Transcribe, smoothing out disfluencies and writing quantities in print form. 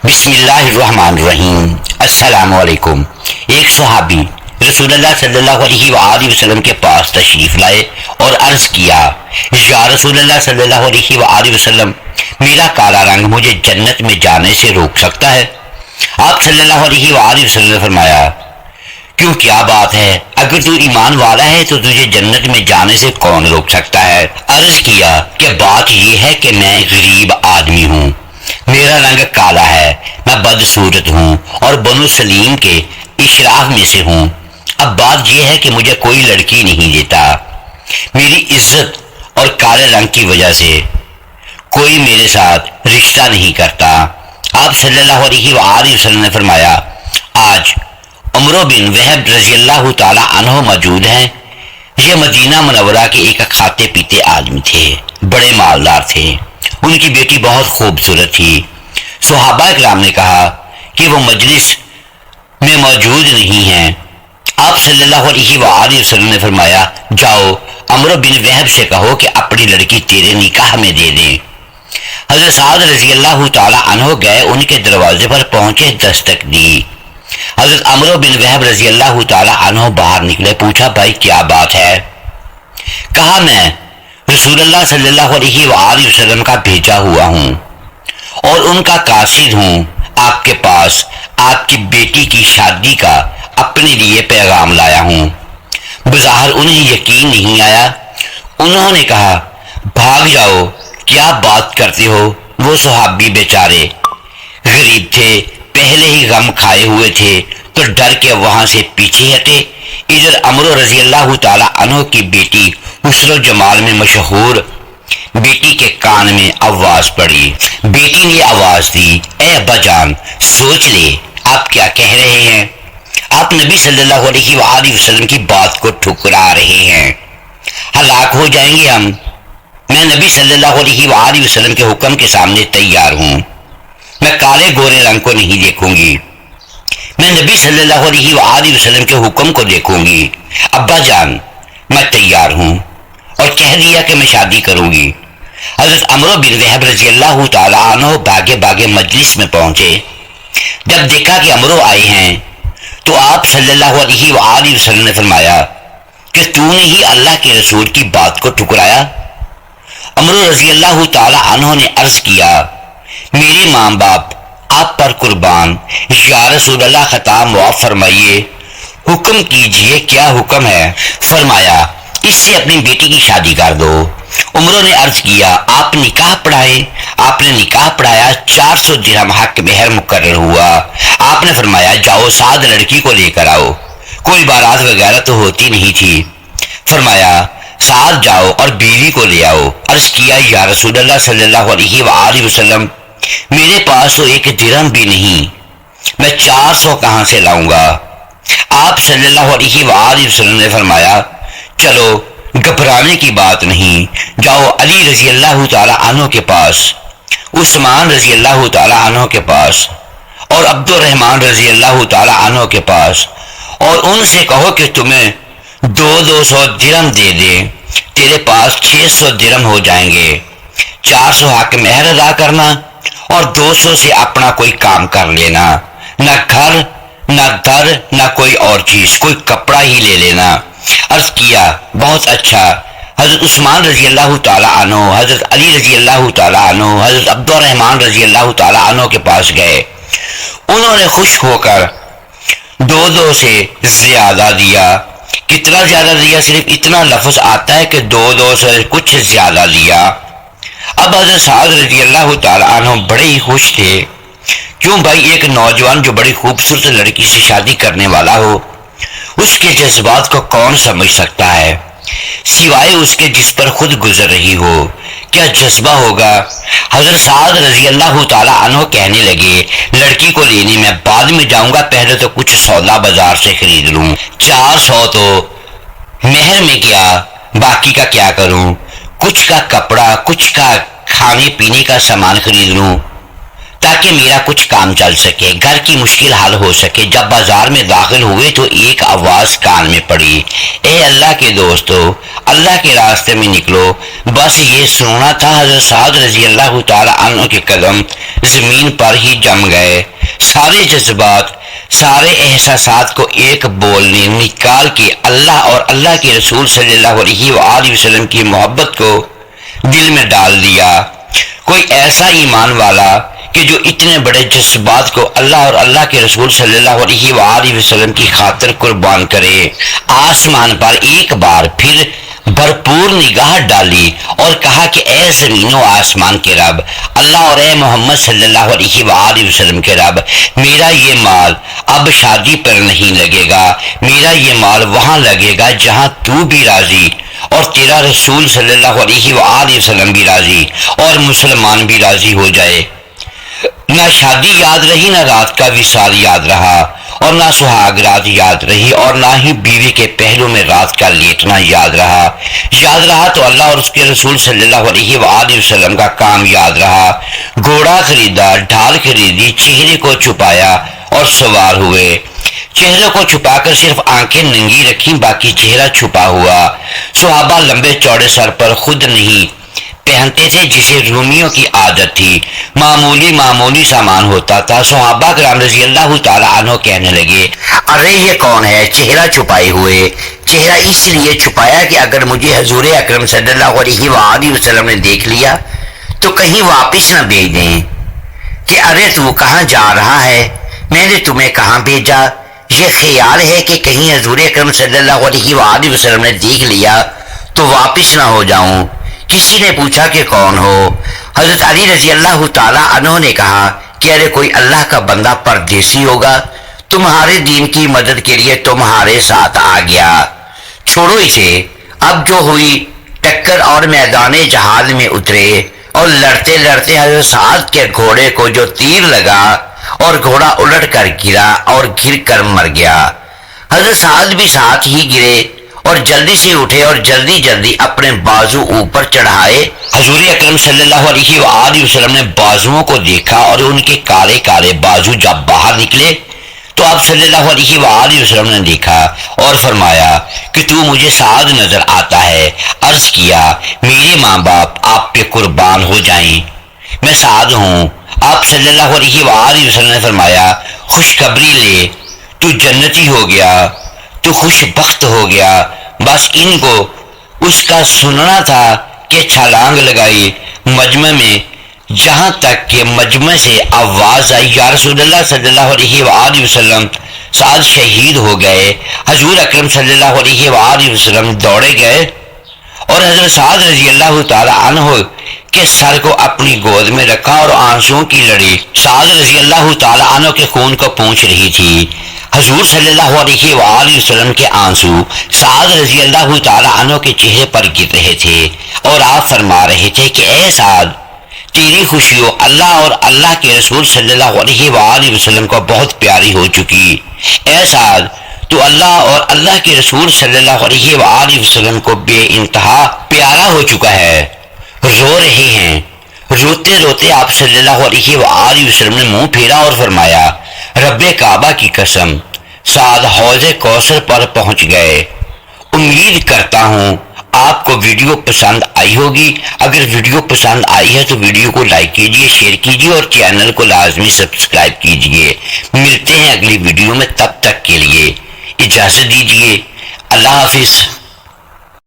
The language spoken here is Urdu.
بسم اللہ الرحمن الرحیم۔ السلام علیکم۔ ایک صحابی رسول اللہ صلی اللہ علیہ وآلہ وسلم کے پاس تشریف لائے اور عرض کیا، یا رسول اللہ صلی اللہ علیہ وآلہ وسلم، میرا کالا رنگ مجھے جنت میں جانے سے روک سکتا ہے؟ آپ صلی اللہ علیہ وآلہ وسلم نے فرمایا، کیوں، کیا بات ہے؟ اگر تو ایمان والا ہے تو تجھے جنت میں جانے سے کون روک سکتا ہے؟ عرض کیا کہ بات یہ ہے کہ میں غریب آدمی ہوں، میرا رنگ کالا ہے، میں بدصورت ہوں اور بنو سلیم کے اشراف میں سے ہوں۔ اب بات یہ ہے کہ مجھے کوئی لڑکی نہیں دیتا، میری عزت اور کالے رنگ کی وجہ سے کوئی میرے ساتھ رشتہ نہیں کرتا۔ آپ صلی اللہ علیہ وآلہ وسلم نے فرمایا، آج عمرو بن وہب رضی اللہ تعالی عنہ موجود ہیں۔ یہ مدینہ منورہ کے ایک کھاتے پیتے آدمی تھے، بڑے مالدار تھے، ان کی بیٹی بہت خوبصورت تھی۔ صحابہ اکرام نے کہا کہ وہ مجلس میں موجود نہیں ہیں۔ آپ صلی اللہ علیہ وآلہ وسلم نے فرمایا، جاؤ عمرو بن وہب سے کہو کہ اپنی لڑکی تیرے نکاح میں دے دیں۔ حضرت سعد رضی اللہ تعالی عنہ گئے، ان کے دروازے پر پہنچے، دستک دی۔ حضرت عمرو بن وہب رضی اللہ تعالی عنہ باہر نکلے، پوچھا، بھائی کیا بات ہے؟ کہا، میں رسول اللہ صلی اللہ علیہ وآلہ وسلم کا بھیجا ہوا ہوں اور ان کا قاصد ہوں، آپ کے پاس آپ کی بیٹی کی شادی کا اپنے لیے پیغام لایا ہوں۔ بظاہر انہیں یقین نہیں آیا، انہوں نے کہا، بھاگ جاؤ، کیا بات کرتے ہو؟ وہ صحابی بیچارے غریب تھے، پہلے ہی غم کھائے ہوئے تھے تو ڈر کے وہاں سے پیچھے ہٹے۔ ادھر عمرو رضی اللہ تعالی عنہ کی بیٹی حسن و جمال میں مشہور بیٹی کے کان میں آواز پڑی۔ بیٹی نے آواز دی، اے ابا جان، سوچ لے آپ کیا کہہ رہے ہیں، آپ نبی صلی اللہ علیہ وآلہ وسلم کی بات کو ٹھکرا رہے ہیں، ہلاک ہو جائیں گے ہم۔ میں نبی صلی اللہ علیہ وآلہ وسلم کے حکم کے سامنے تیار ہوں، میں کالے گورے رنگ کو نہیں دیکھوں گی، میں نبی صلی اللہ علیہ وآلہ وسلم کے حکم کو دیکھوں گی۔ ابا جان، میں تیار ہوں، اور کہہ دیا کہ میں شادی کروں گی۔ حضرت عمرو بن وہب رضی اللہ تعالیٰ عنہ بھاگے بھاگے مجلس میں پہنچے۔ جب دیکھا کہ عمرو آئے ہیں تو آپ صلی اللہ علیہ وآلہ وسلم نے فرمایا کہ تو نے ہی اللہ کے رسول کی بات کو ٹھکرایا؟ عمرو رضی اللہ تعالیٰ عنہ نے عرض کیا، میرے ماں باپ آپ پر قربان، یا رسول اللہ خطا معاف فرمائیے، حکم کیجئے، کیا حکم ہے؟ فرمایا، اس سے اپنی بیٹی کی شادی کر دو۔ عمروں نے عرض کیا، آپ نکاح پڑھائے؟ آپ نے نکاح پڑھایا، 400 درہم حق مہر مقرر ہوا۔ آپ نے فرمایا، جاؤ سعد لڑکی کو لے کر آؤ۔ کوئی بارات وغیرہ تو ہوتی نہیں تھی۔ فرمایا، سعد جاؤ اور بیوی کو لے آؤ۔ عرض کیا، یا رسول اللہ صلی اللہ علیہ وآلہ وسلم، میرے پاس تو ایک درہم بھی نہیں، میں 400 کہاں سے لاؤں گا؟ آپ صلی اللہ علیہ وآلہ وسلم نے فرمایا، چلو گھبرانے کی بات نہیں، جاؤ علی رضی اللہ تعالی عنہ کے پاس، عثمان رضی اللہ تعالی عنہ کے پاس اور عبد الرحمن رضی اللہ تعالی عنہ کے پاس، اور ان سے کہو کہ تمہیں 200 درہم دے دیں، تیرے پاس 600 درہم ہو جائیں گے۔ 400 حق مہر ادا کرنا اور 200 سے اپنا کوئی کام کر لینا، نہ گھر نہ در نہ کوئی اور چیز، کوئی کپڑا ہی لے لینا۔ عرض کیا، بہت اچھا۔ حضرت عثمان رضی اللہ تعالیٰ عنہ، حضرت علی رضی اللہ تعالیٰ عنہ، حضرت عبد الرحمن رضی اللہ تعالیٰ عنہ کے پاس گئے، انہوں نے خوش ہو کر 2 سے زیادہ دیا۔ کتنا زیادہ دیا؟ صرف اتنا لفظ آتا ہے کہ 2 سے کچھ زیادہ دیا۔ اب حضرت سعد رضی اللہ تعالیٰ عنہ بڑے ہی خوش تھے، کیوں بھائی، ایک نوجوان جو بڑی خوبصورت لڑکی سے شادی کرنے والا ہو، اس کے جذبات کو کون سمجھ سکتا ہے سوائے اس کے جس پر خود گزر رہی ہو؟ کیا جذبہ ہوگا؟ حضرت سعد رضی اللہ تعالیٰ عنہ کہنے لگے، لڑکی کو لینے میں بعد میں جاؤں گا، پہلے تو کچھ سودا بازار سے خرید لوں، 400 تو مہر میں کیا، باقی کا کیا کروں؟ کچھ کا کپڑا، کچھ کا کھانے پینے کا سامان خرید لوں۔ تاکہ میرا کچھ کام چل سکے، گھر کی مشکل حل ہو سکے۔ جب بازار میں داخل ہوئے تو ایک آواز کان میں پڑی، اے اللہ کے دوستو، اللہ کے راستے میں نکلو۔ بس یہ سننا تھا، حضرت سعد رضی اللہ تعالی عنہ کے قدم زمین پر ہی جم گئے۔ سارے جذبات، سارے احساسات کو ایک بول نے نکال کے اللہ اور اللہ کے رسول صلی اللہ علیہ وآلہ وسلم کی محبت کو دل میں ڈال دیا۔ کوئی ایسا ایمان والا کہ جو اتنے بڑے جذبات کو اللہ اور اللہ کے رسول صلی اللہ علیہ وآلہ وسلم کی خاطر قربان کرے۔ آسمان پر ایک بار پھر بھرپور نگاہ ڈالی اور کہا کہ اے زمین و آسمان کے رب اللہ اور اے محمد صلی اللہ علیہ وآلہ وسلم کے رب، میرا یہ مال اب شادی پر نہیں لگے گا، میرا یہ مال وہاں لگے گا جہاں تو بھی راضی اور تیرا رسول صلی اللہ علیہ وآلہ وسلم بھی راضی اور مسلمان بھی راضی ہو جائے۔ نہ شادی یاد رہی، نہ رات کا وصال یاد رہا، اور نہ سہاگ رات یاد رہی، اور نہ ہی بیوی کے پہلو میں رات کا لیٹنا یاد رہا۔ یاد رہا تو اللہ اور اس کے رسول صلی اللہ علیہ وآلہ وسلم کا کام یاد رہا۔ گھوڑا خریدا، ڈھال خریدی، چہرے کو چھپایا اور سوار ہوئے۔ چہرے کو چھپا کر صرف آنکھیں ننگی رکھی، باقی چہرہ چھپا ہوا۔ صحابہ لمبے چوڑے سر پر خود نہیں پہنتے تھے جسے رومیوں کی عادت تھی، معمولی سامان ہوتا تھا۔ صحابہ کرام رضی اللہ تعالی عنہ کہنے لگے، ارے یہ کون ہے چہرہ چھپائے ہوئے؟ چہرہ اس لیے چھپایا کہ اگر مجھے حضور اکرم صلی اللہ علیہ وآلہ وسلم نے دیکھ لیا تو کہیں واپس نہ بھیج دیں کہ ارے تو کہاں جا رہا ہے، میں نے تمہیں کہاں بھیجا۔ یہ خیال ہے کہ کہیں حضور اکرم صلی اللہ علیہ وآلہ وسلم نے دیکھ لیا تو واپس نہ ہو جاؤں۔ کسی نے پوچھا کہ کون ہو؟ حضرت علی رضی اللہ تعالی عنہ نے کہا کہ ارے کوئی اللہ کا بندہ پردیسی ہوگا، تمہارے دین کی مدد کے لیے تمہارے ساتھ آ گیا، چھوڑو اسے۔ اب جو ہوئی ٹکر اور میدان جہاد میں اترے اور لڑتے لڑتے حضرت سعد کے گھوڑے کو جو تیر لگا اور گھوڑا الٹ کر گرا اور گر کر مر گیا۔ حضرت سعد بھی ساتھ ہی گرے اور جلدی سے اٹھے اور جلدی اپنے بازو اوپر چڑھائے۔ حضور اکرم صلی اللہ علیہ وآلہ وسلم نے بازوؤں کو دیکھا اور ان کے کالے کالے بازو جب باہر نکلے تو آپ صلی اللہ علیہ وآلہ وسلم نے دیکھا اور فرمایا کہ تو مجھے سعد نظر آتا ہے۔ عرض کیا میرے ماں باپ آپ پہ قربان ہو جائیں، میں سعد ہوں۔ آپ صلی اللہ علیہ وآلہ وسلم نے فرمایا خوشخبری لے، تو جنتی ہو گیا، تو خوش بخت ہو گیا۔ بس ان کو اس کا سننا تھا کہ چھلانگ لگائی مجمع میں، جہاں تک کہ مجمع سے آواز آئی یا رسول اللہ صلی اللہ علیہ وآلہ وسلم سعد شہید ہو گئے۔ حضور اکرم صلی اللہ علیہ وآلہ وسلم دوڑے گئے اور حضرت سعد رضی اللہ تعالی عنہ کے سر کو اپنی گود میں رکھا اور آنسوؤں کی لڑی سعد رضی اللہ تعالی عنہ کے خون کو پونچھ رہی تھی۔ حضور صلی اللہ علیہ وآلہ وسلم کے آنسو سعد رضی اللہ تعالی عنہ کے چہرے پر گر رہے تھے اور آپ فرما رہے تھے کہ اے سعد، تیری خوشیوں اللہ اور اللہ کے رسول صلی اللہ علیہ وآلہ وسلم کو بہت پیاری ہو چکی۔ اے سعد، تو اللہ اور اللہ کے رسول صلی اللہ علیہ وآلہ وسلم کو بے انتہا پیارا ہو چکا ہے۔ رو رہے ہیں۔ روتے روتے آپ صلی اللہ علیہ وآلہ وسلم نے منہ پھیرا اور فرمایا رب کعبہ کی قسم، سعد حوض کوثر پر پہنچ گئے۔ امید کرتا ہوں آپ کو ویڈیو پسند آئی ہوگی۔ اگر ویڈیو پسند آئی ہے تو ویڈیو کو لائک کیجئے، شیئر کیجئے اور چینل کو لازمی سبسکرائب کیجئے۔ ملتے ہیں اگلی ویڈیو میں، تب تک کے لیے اجازت دیجئے۔ اللہ حافظ۔